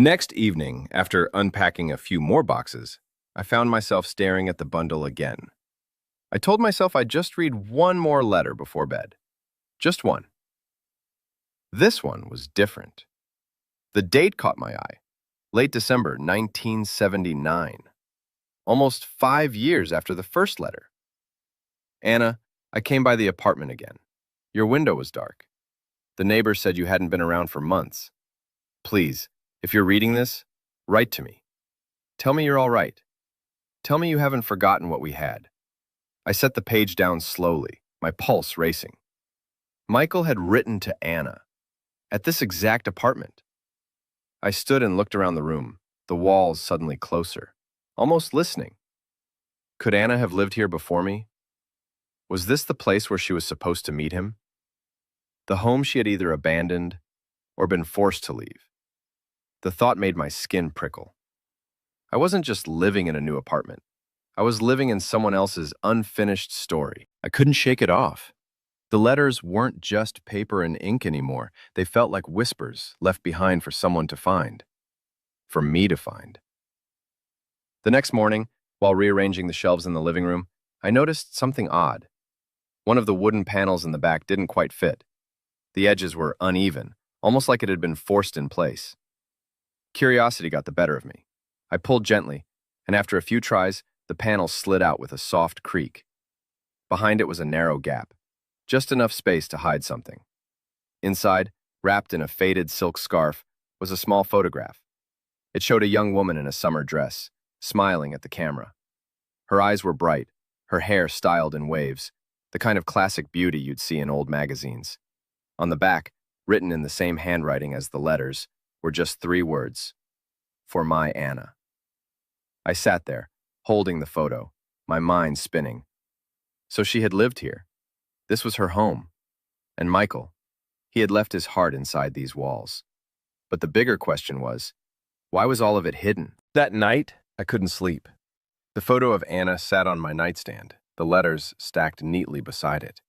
Next evening, after unpacking a few more boxes, I found myself staring at the bundle again. I told myself I'd just read one more letter before bed. Just one. This one was different. The date caught my eye. Late December 1979. Almost 5 years after the first letter. Anna, I came by the apartment again. Your window was dark. The neighbor said you hadn't been around for months. Please, if you're reading this, write to me. Tell me you're all right. Tell me you haven't forgotten what we had. I set the page down slowly, my pulse racing. Michael had written to Anna, at this exact apartment. I stood and looked around the room, the walls suddenly closer, almost listening. Could Anna have lived here before me? Was this the place where she was supposed to meet him? The home she had either abandoned or been forced to leave. The thought made my skin prickle. I wasn't just living in a new apartment. I was living in someone else's unfinished story. I couldn't shake it off. The letters weren't just paper and ink anymore. They felt like whispers left behind for someone to find. For me to find. The next morning, while rearranging the shelves in the living room, I noticed something odd. One of the wooden panels in the back didn't quite fit. The edges were uneven, almost like it had been forced in place. Curiosity got the better of me. I pulled gently, and after a few tries, the panel slid out with a soft creak. Behind it was a narrow gap, just enough space to hide something. Inside, wrapped in a faded silk scarf, was a small photograph. It showed a young woman in a summer dress, smiling at the camera. Her eyes were bright, her hair styled in waves, the kind of classic beauty you'd see in old magazines. On the back, written in the same handwriting as the letters, were just 3 words: "For my Anna." I sat there, holding the photo, my mind spinning. So she had lived here. This was her home. And Michael, he had left his heart inside these walls. But the bigger question was, why was all of it hidden? That night, I couldn't sleep. The photo of Anna sat on my nightstand, the letters stacked neatly beside it.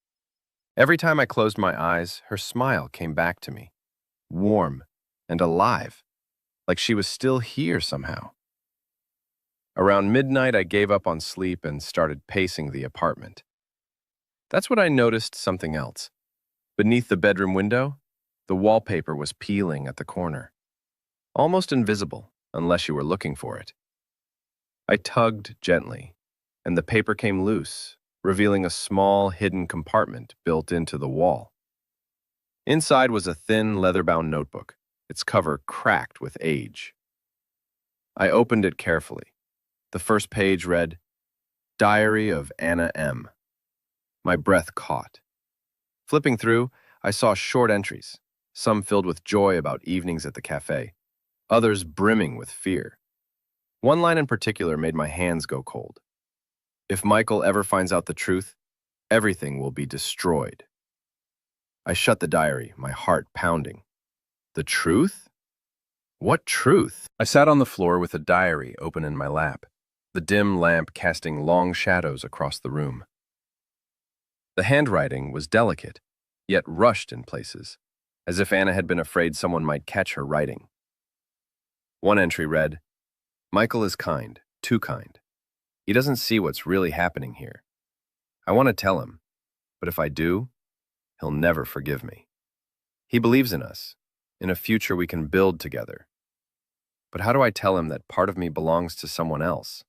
Every time I closed my eyes, her smile came back to me, warm and alive, like she was still here somehow. Around midnight, I gave up on sleep and started pacing the apartment. That's when I noticed something else. Beneath the bedroom window, the wallpaper was peeling at the corner. Almost invisible, unless you were looking for it. I tugged gently, and the paper came loose, revealing a small, hidden compartment built into the wall. Inside was a thin, leather-bound notebook, its cover cracked with age. I opened it carefully. The first page read, "Diary of Anna M." My breath caught. Flipping through, I saw short entries, some filled with joy about evenings at the cafe, others brimming with fear. One line in particular made my hands go cold. If Michael ever finds out the truth, everything will be destroyed. I shut the diary, my heart pounding. The truth? What truth? I sat on the floor with the diary open in my lap, the dim lamp casting long shadows across the room. The handwriting was delicate, yet rushed in places, as if Anna had been afraid someone might catch her writing. One entry read, "Michael is kind, too kind. He doesn't see what's really happening here. I want to tell him, but if I do, he'll never forgive me. He believes in us, in a future we can build together. But how do I tell him that part of me belongs to someone else?"